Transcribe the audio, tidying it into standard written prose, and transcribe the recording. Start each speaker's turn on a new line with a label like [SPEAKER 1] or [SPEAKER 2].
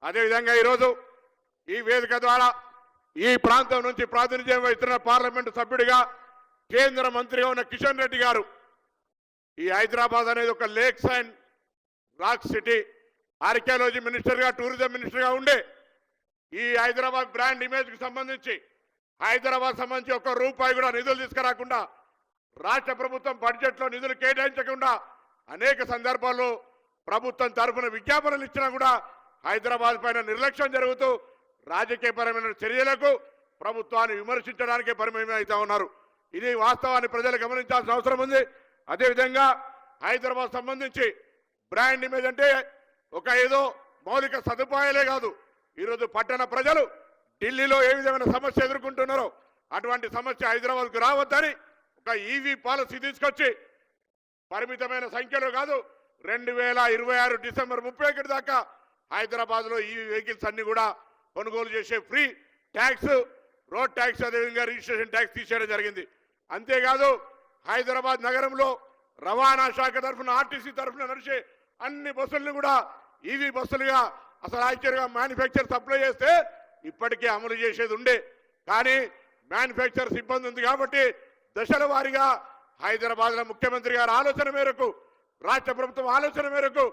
[SPEAKER 1] అదేవిధంగా ఈరోజు ఈ వేదిక ద్వారా ఈ ప్రాంతం నుంచి ప్రాతినిధ్యం వహిస్తున్న పార్లమెంటు సభ్యుడిగా కేంద్ర మంత్రిగా ఉన్న కిషన్ రెడ్డి గారు ఈ హైదరాబాద్ అనేది ఒక lakes and rock city, archaeology మినిస్టర్గా టూరిజం మినిస్టర్గా ఉండే ఈ హైదరాబాద్ బ్రాండ్ ఇమేజ్కి సంబంధించి హైదరాబాద్ సంబంధించి ఒక్క రూపాయి కూడా నిధులు తీసుకురాకుండా రాష్ట్ర ప్రభుత్వం బడ్జెట్లో నిధులు కేటాయించకుండా అనేక సందర్భాల్లో ప్రభుత్వం తరఫున విజ్ఞాపనలు ఇచ్చినా కూడా హైదరాబాద్ పైన నిర్లక్ష్యం జరుగుతూ రాజకీయపరమైన చర్యలకు ప్రభుత్వాన్ని విమర్శించడానికే పరిమితం అవుతా ఉన్నారు. ఇది వాస్తవాన్ని ప్రజలు గమనించాల్సిన అవసరం ఉంది. అదేవిధంగా హైదరాబాద్ సంబంధించి బ్రాండ్ ఇమేజ్ అంటే ఒక ఏదో మౌలిక సదుపాయాలే కాదు, ఈరోజు పట్టణ ప్రజలు ఢిల్లీలో ఏ విధమైన సమస్య ఎదుర్కొంటున్నారో అటువంటి సమస్య హైదరాబాద్కు రావద్దని ఒక ఈవీ పాలసీ తీసుకొచ్చి పరిమితమైన సంఖ్యలో కాదు 2026 డిసెంబర్ 31 దాకా హైదరాబాద్లో ఈవీ వెహికల్స్ అన్ని కూడా కొనుగోలు చేసే ఫ్రీ ట్యాక్స్, రోడ్ ట్యాక్స్, అదేవిధంగా రిజిస్ట్రేషన్ ట్యాక్స్ తీసేయడం జరిగింది. అంతేకాదు హైదరాబాద్ నగరంలో రవాణా శాఖ తరఫున ఆర్టీసీ తరఫున నడిచే అన్ని బస్సులను కూడా ఈవీ బస్సులుగా అసలు యాక్చువల్గా మ్యానుఫ్యాక్చర్ సప్లై చేస్తే ఇప్పటికే అమలు చేసేది ఉండే, కానీ మ్యానుఫ్యాక్చర్ సిబ్బంది ఉంది కాబట్టి దశల వారీగా హైదరాబాద్లో ముఖ్యమంత్రి గారి ఆలోచన మేరకు, రాష్ట్ర ప్రభుత్వం ఆలోచన మేరకు